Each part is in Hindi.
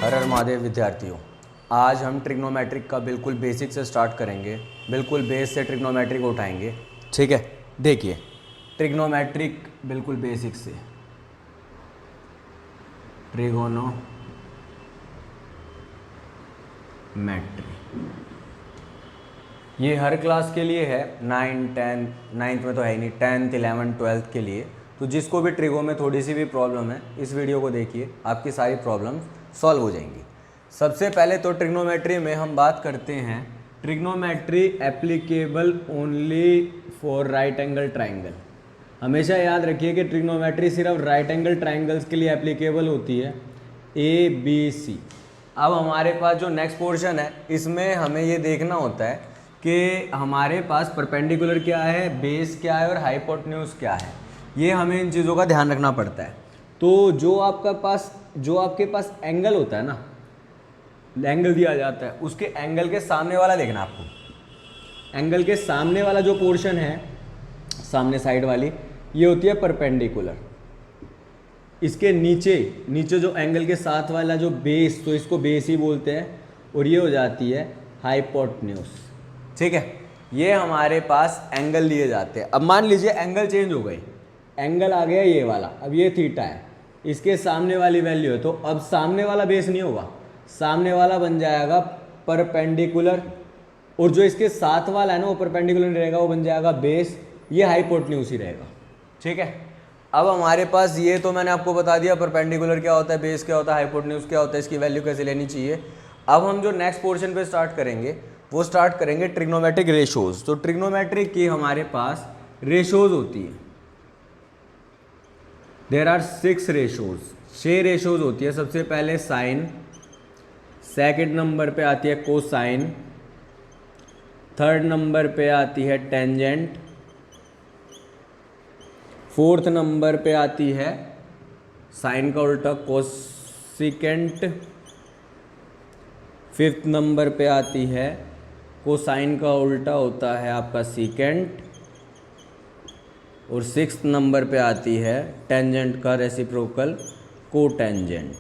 हर हर महादेव विद्यार्थियों, आज हम ट्रिग्नोमेट्रिक का बिल्कुल बेसिक से स्टार्ट करेंगे। बिल्कुल बेस से ट्रिग्नोमेट्रिक उठाएंगे। ठीक है, देखिए ट्रिग्नोमेट्रिक बिल्कुल बेसिक से ट्रिगोनोमेट्री ये हर क्लास के लिए है। 9, 10, 9th में तो है ही नहीं, 10th, 11th, 12th के लिए। तो जिसको भी ट्रिगो में थोड़ी सी भी प्रॉब्लम है, इस वीडियो को देखिए, आपकी सारी प्रॉब्लम सॉल्व हो जाएंगी। सबसे पहले तो ट्रिग्नोमेट्री में हम बात करते हैं, trigonometry applicable only for right angle triangle. हमेशा याद रखिए कि ट्रिग्नोमेट्री सिर्फ राइट एंगल ट्राइंगल्स के लिए एप्लीकेबल होती है, ABC। अब हमारे पास जो नेक्स्ट पोर्शन है, इसमें हमें ये देखना होता है कि हमारे पास परपेंडिकुलर क्या है, बेस क्या है और हाइपोटेन्यूज क्या है। ये हमें इन चीज़ों का ध्यान रखना पड़ता है। तो जो आपके पास एंगल होता है ना, एंगल दिया जाता है, उसके एंगल के सामने वाला देखना आपको। एंगल के सामने वाला जो पोर्शन है, सामने साइड वाली, ये होती है परपेंडिकुलर। इसके नीचे जो एंगल के साथ वाला जो बेस, तो इसको बेस ही बोलते हैं, और ये हो जाती है हाइपोटेन्यूज। ठीक है, ये हमारे पास एंगल दिए जाते हैं। अब मान लीजिए एंगल चेंज हो गई, एंगल आ गया ये वाला, अब ये थीटा है, इसके सामने वाली वैल्यू है, तो अब सामने वाला बेस नहीं होगा, सामने वाला बन जाएगा परपेंडिकुलर, और जो इसके साथ वाला है ना, वो परपेंडिकुलर नहीं रहेगा, वो बन जाएगा बेस, ये हाइपोटेन्यूज ही रहेगा। ठीक है, अब हमारे पास ये तो मैंने आपको बता दिया परपेंडिकुलर क्या होता है, बेस क्या होता है, हाइपोटेन्यूज क्या होता है, इसकी वैल्यू कैसे लेनी चाहिए। अब हम जो नेक्स्ट पोर्शन पे स्टार्ट करेंगे, वो स्टार्ट करेंगे ट्रिग्नोमेट्रिक रेशोज। तो ट्रिग्नोमेट्रिक की हमारे पास रेशोज होती है, देयर आर 6 रेशोज, 6 रेशोज होती है। सबसे पहले साइन, सेकंड नंबर पे आती है कोसाइन, थर्ड नंबर पे आती है टेंजेंट, फोर्थ नंबर पे आती है साइन का उल्टा कोसिकेंट, फिफ्थ नंबर पे आती है कोसाइन का उल्टा होता है आपका सीकेंट, और सिक्स्थ नंबर पे आती है टेंजेंट का रेसिप्रोकल कोटेंजेंट।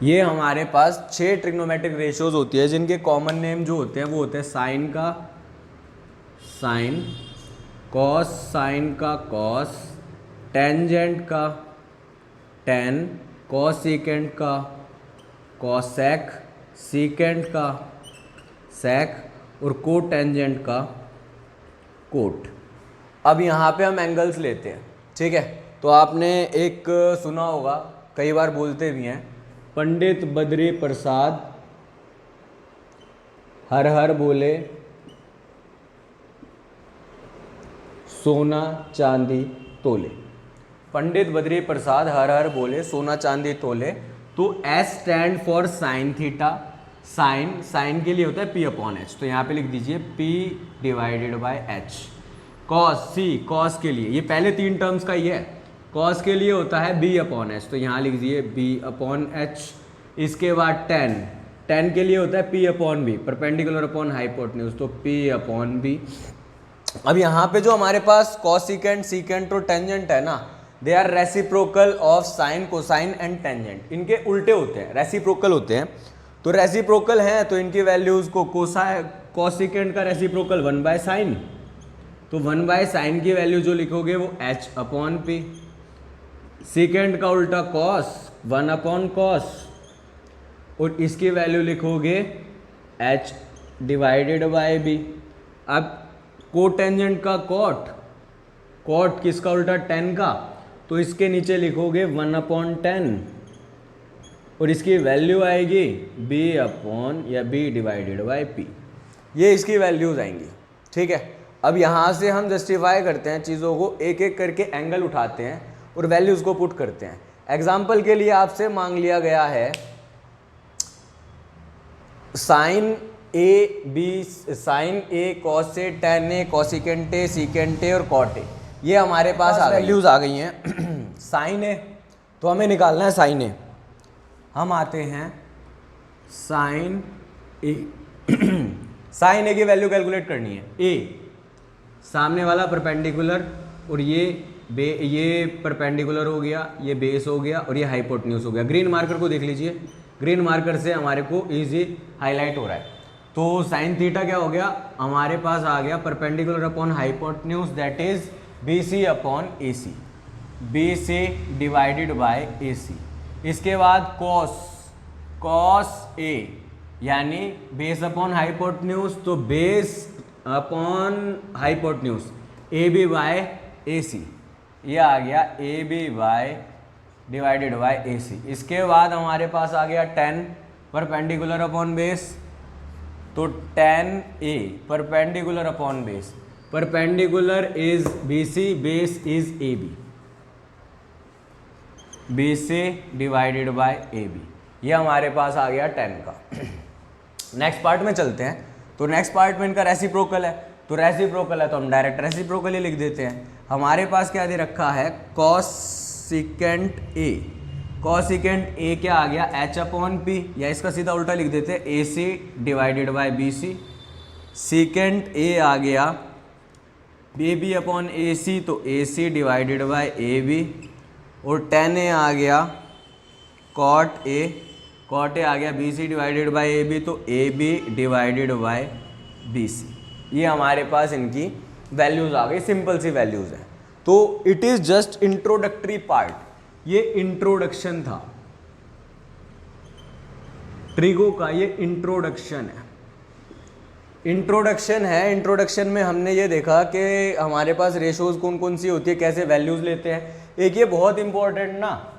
ये हमारे पास 6 ट्रिग्नोमेट्रिक रेशियोज होती है, जिनके कॉमन नेम जो होते हैं वो होते हैं साइन का साइन, कॉस साइन का कॉस, टेंजेंट का टेन, कॉस सीकेंट का कॉसेक, सीकेंट का सेक, और कोटेंजेंट का कोट। अब यहाँ पे हम एंगल्स लेते हैं। ठीक है, तो आपने एक सुना होगा, कई बार बोलते भी हैं, पंडित बद्री प्रसाद हर हर बोले सोना चांदी तोले। पंडित बद्री प्रसाद हर हर बोले सोना चांदी तोले। तो S stand for sine theta. Sine के लिए होता है P/H, तो यहाँ पे लिख दीजिए P/H। कॉस के लिए, ये पहले 3 टर्म्स का ही है। कॉस के लिए होता है B/H, तो यहाँ लिख दीजिए B/H। इसके बाद टेन के लिए होता है P/B, परपेंडिकुलर अपॉन हाइपोटेन्यूज, तो P/B। अब यहाँ पे जो हमारे पास कॉस सीकेंट और टेंजेंट है ना, they are reciprocal of sine, cosine and tangent. इनके उल्टे होते हैं, रेसिप्रोकल होते हैं। तो रेसिप्रोकल हैं तो इनकी वैल्यूज को कोसिकेंट का रेसिप्रोकल 1/sin, तो 1/sin की वैल्यू जो लिखोगे वो H/P। सीकेंट का उल्टा कॉस, 1/cos, और इसकी वैल्यू लिखोगे H/B। अब कोटेंजेंट का कॉट किसका उल्टा, टेन का, तो इसके नीचे लिखोगे 1/10, और इसकी वैल्यू आएगी B/P। ये इसकी वैल्यूज आएंगी। ठीक है, अब यहाँ से हम जस्टिफाई करते हैं चीज़ों को, एक एक करके एंगल उठाते हैं और वैल्यूज को पुट करते हैं। एग्जाम्पल के लिए आपसे मांग लिया गया है sine A cos A, tan A, cosecant A, secant A और कॉट ए। ये हमारे पास वैल्यूज आ गई हैं। साइन ए, तो हमें निकालना है साइन ए। हम आते हैं साइन ए। साइन ए की वैल्यू कैलकुलेट करनी है। ए सामने वाला परपेंडिकुलर, और ये परपेंडिकुलर हो गया, ये बेस हो गया और ये हाइपोटेन्यूज हो गया। ग्रीन मार्कर को देख लीजिए, ग्रीन मार्कर से हमारे को इजी हाईलाइट हो रहा है। तो साइन थीटा क्या हो गया, हमारे पास आ गया perpendicular upon hypotenuse that is B C upon A C, B C divided by A C. इसके बाद कॉस ए यानी बेस अपॉन हाइपोटेन्यूज, तो base upon hypotenuse A B by A C, ये आ गया A B by divided by A C. इसके बाद हमारे पास आ गया tan परपेंडिकुलर अपॉन बेस, तो tan A perpendicular upon base, perpendicular is B C, base is A B, B C divided by A B, ये हमारे पास आ गया tan का। नेक्स्ट पार्ट में चलते हैं। तो नेक्स्ट पार्ट में इनका रेसिप्रोकल है, तो रेसिप्रोकल है तो हम डायरेक्ट रेसिप्रोकल ही लिख देते हैं। हमारे पास क्या दे रखा है, कॉसिकेंट ए, कॉसिकेंट ए क्या आ गया h अपॉन पी, या इसका सीधा उल्टा लिख देते हैं A C divided by B C. Secant A आ गया B B upon A C, तो A C divided by A B. और tan ए आ गया कॉट ए, कॉट ए आ गया B C divided by A B, तो A B divided by B C. ये हमारे पास इनकी वैल्यूज़ आ गई, सिंपल सी वैल्यूज़ हैं। तो it is just introductory part, ये इंट्रोडक्शन था ट्रिगो का, ये इंट्रोडक्शन है। इंट्रोडक्शन में हमने ये देखा कि हमारे पास रेशोज़ कौन कौन सी होती है, कैसे वैल्यूज़ लेते हैं। एक ये बहुत इंपॉर्टेंट ना,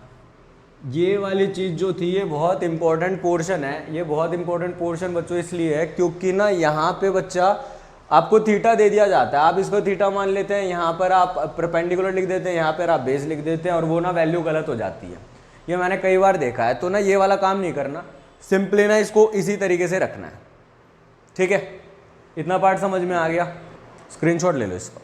ये वाली चीज़ जो थी ये बहुत इंपॉर्टेंट पोर्शन है। ये बहुत इंपॉर्टेंट पोर्शन बच्चों इसलिए है क्योंकि ना यहाँ पे बच्चा आपको थीटा दे दिया जाता है, आप इसको थीटा मान लेते हैं, यहाँ पर आप परपेंडिकुलर लिख देते हैं, यहाँ पर आप बेस लिख देते हैं और वो ना वैल्यू गलत हो जाती है। ये मैंने कई बार देखा है। तो ना ये वाला काम नहीं करना, सिंपली ना इसको इसी तरीके से रखना है। ठीक है, इतना पार्ट समझ में आ गया, स्क्रीनशॉट ले लो इसका।